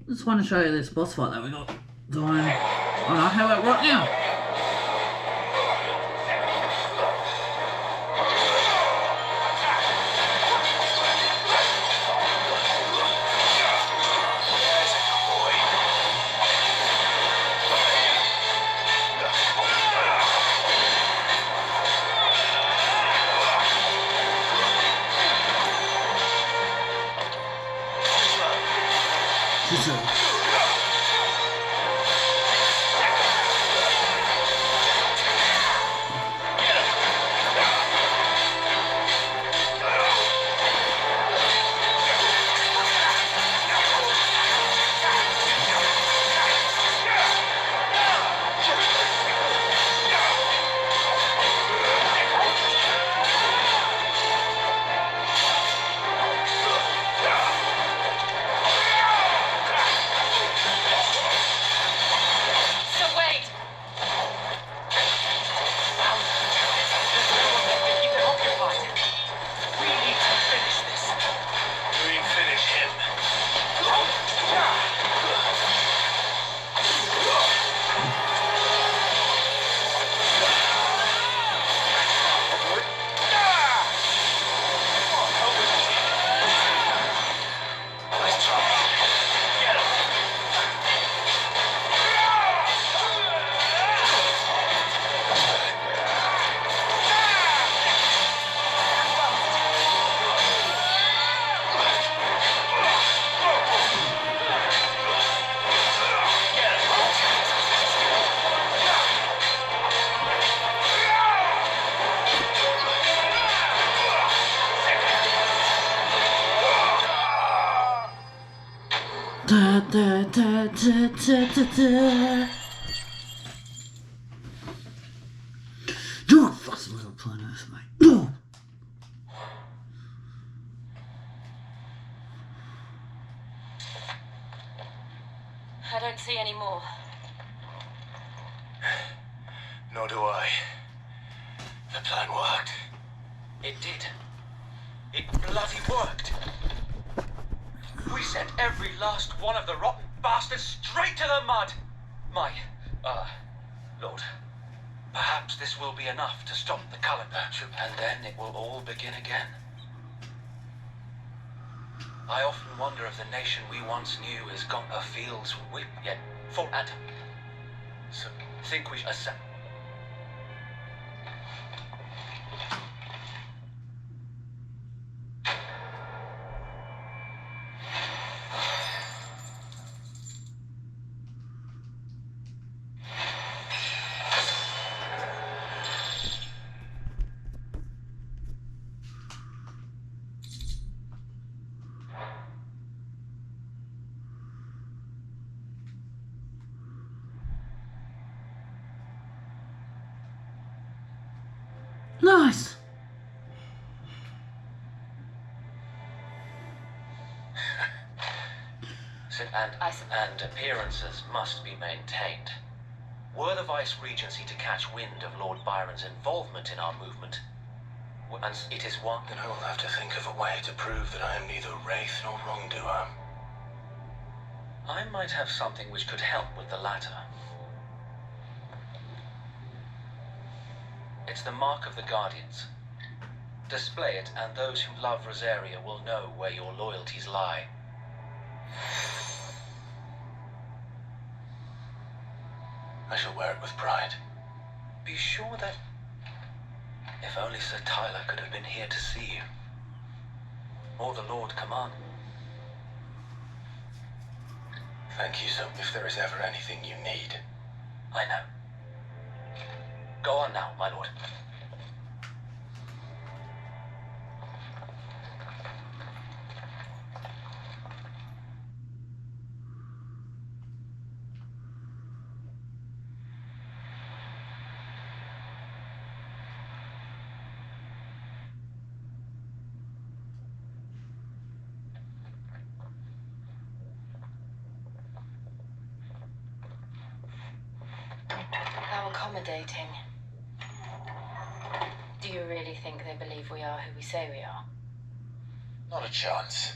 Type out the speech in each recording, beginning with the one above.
Just want to show you this boss fight that we got doing. Oh no, how about right now? Da, da, da, da, da, da, da. You're fucking little planet, mate. I don't see any more. Nor do I. The plan worked. It did. It bloody worked. We sent every last one of the rotten bastards straight to the mud. My, Lord, perhaps this will be enough to stop the calendar, and then it will all begin again. I often wonder if the nation we once knew has got her fields whipped yet for Adam. So think we should Nice. and appearances must be maintained. Were the Vice-Regency to catch wind of Lord Byron's involvement in our movement, and it is one... Then I will have to think of a way to prove that I am neither wraith nor wrongdoer. I might have something which could help with the latter. It's the mark of the Guardians. Display it, and those who love Rosaria will know where your loyalties lie. I shall wear it with pride. Be sure that... If only Sir Tyler could have been here to see you. Or the Lord Commander. Thank you, so if there is ever anything you need. I know. Go on now, my lord. How accommodating. Do you really think they believe we are who we say we are? Not a chance.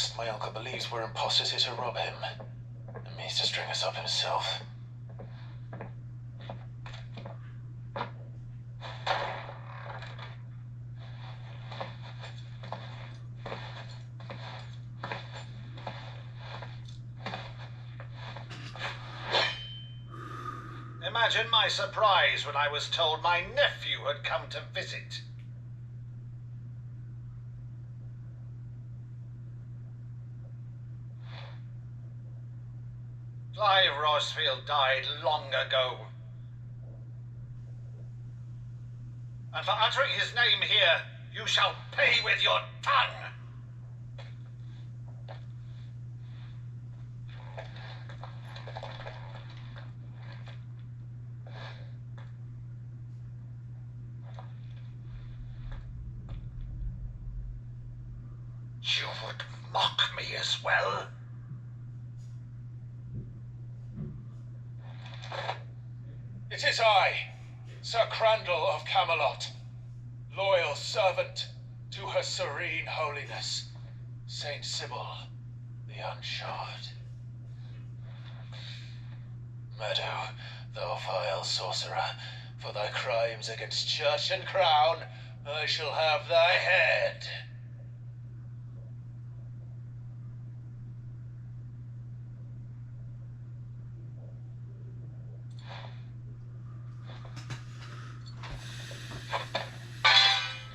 honest, my uncle believes we're imposters here to rob him. And means to string us up himself. Imagine my surprise when I was told my nephew had come to visit. Clive Rosfield died long ago. And for uttering his name here, you shall pay with your tongue. You would mock me as well? It is I, Sir Crandall of Camelot, loyal servant to Her Serene Holiness, Saint Sybil the Unshod. Meadow, thou vile sorcerer, for thy crimes against church and crown, I shall have thy head.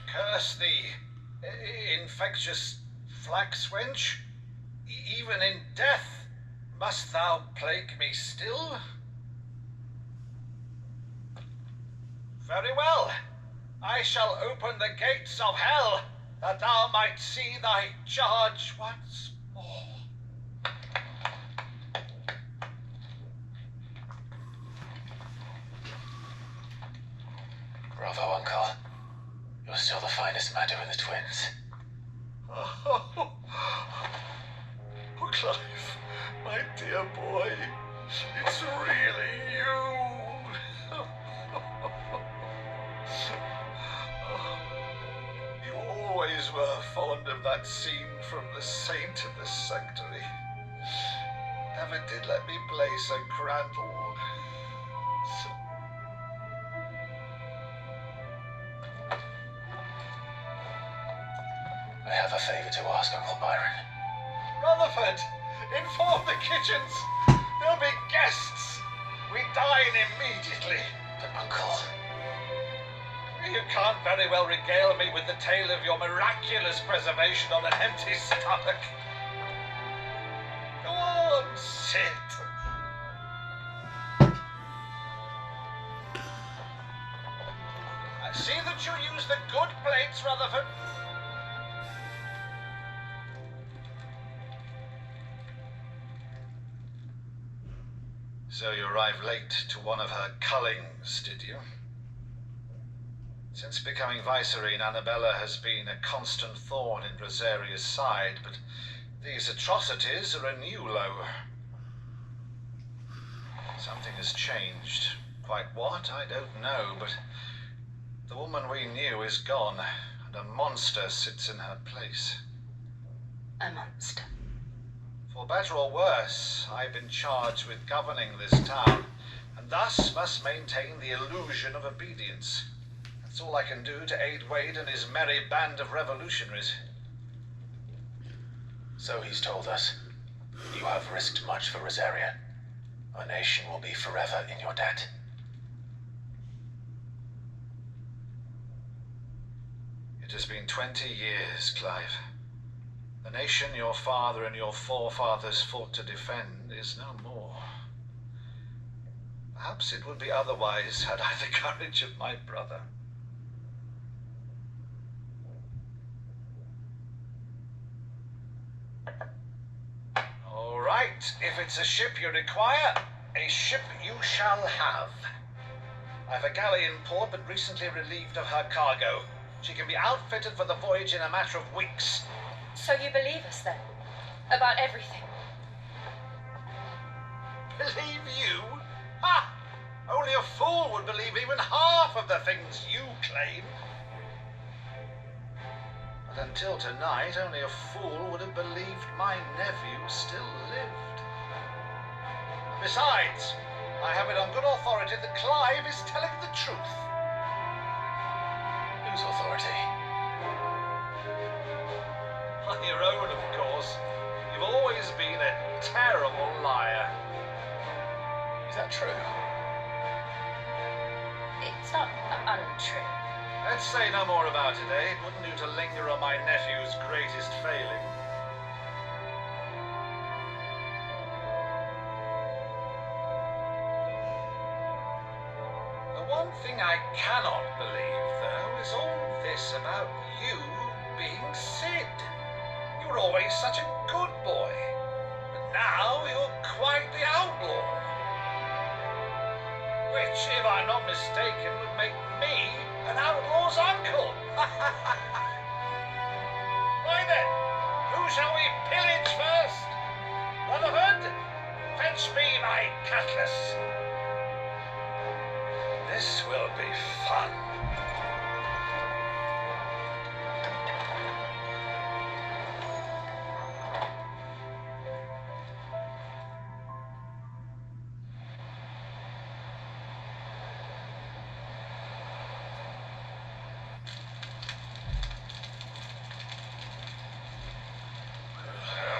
Curse thee, infectious flax wench. Even in death must thou plague me still? Very well. I shall open the gates of hell, that thou might see thy charge once more. Bravo, Uncle. You're still the finest Meadow in the twins. Oh, Clive, my dear boy, it's really you. You always were fond of that scene from The Saint in the Sanctuary. Never did let me play Sir Crandall. I have a favor to ask, Uncle Byron. Rutherford, inform the kitchens. There'll be guests. We dine immediately. But, Uncle... You can't very well regale me with the tale of your miraculous preservation on an empty stomach. Go on, sit. See that you use the good plates, Rutherford. So you arrived late to one of her cullings, did you? Since becoming Vicereine, Annabella has been a constant thorn in Rosaria's side, but these atrocities are a new low. Something has changed. Quite what, I don't know, but the woman we knew is gone, and a monster sits in her place. A monster. For better or worse, I've been charged with governing this town, and thus must maintain the illusion of obedience. That's all I can do to aid Wade and his merry band of revolutionaries. So he's told us. You have risked much for Rosaria. Our nation will be forever in your debt. It has been 20 years, Clive. The nation your father and your forefathers fought to defend is no more. Perhaps it would be otherwise had I the courage of my brother. All right, if it's a ship you require, a ship you shall have. I've a galley in port, but recently relieved of her cargo. She can be outfitted for the voyage in a matter of weeks. So you believe us then? About everything? Believe you? Ha! Only a fool would believe even half of the things you claim. Until tonight, only a fool would have believed my nephew still lived. Besides, I have it on good authority that Clive is telling the truth. Whose authority? On your own, of course. You've always been a terrible liar. Is that true? It's not untrue. Let's say no more about it, eh? It wouldn't do to linger on my nephew's greatest failing. The one thing I cannot believe, though, is all this about you being Sid. You were always such a good boy, but now you're quite the outlaw. Which, if I'm not mistaken, would make me an outlaw's uncle. Why then, who shall we pillage first? Rutherford, fetch me my cutlass. This will be fun.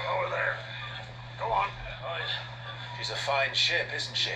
Over there. Go on. She's a fine ship, isn't she?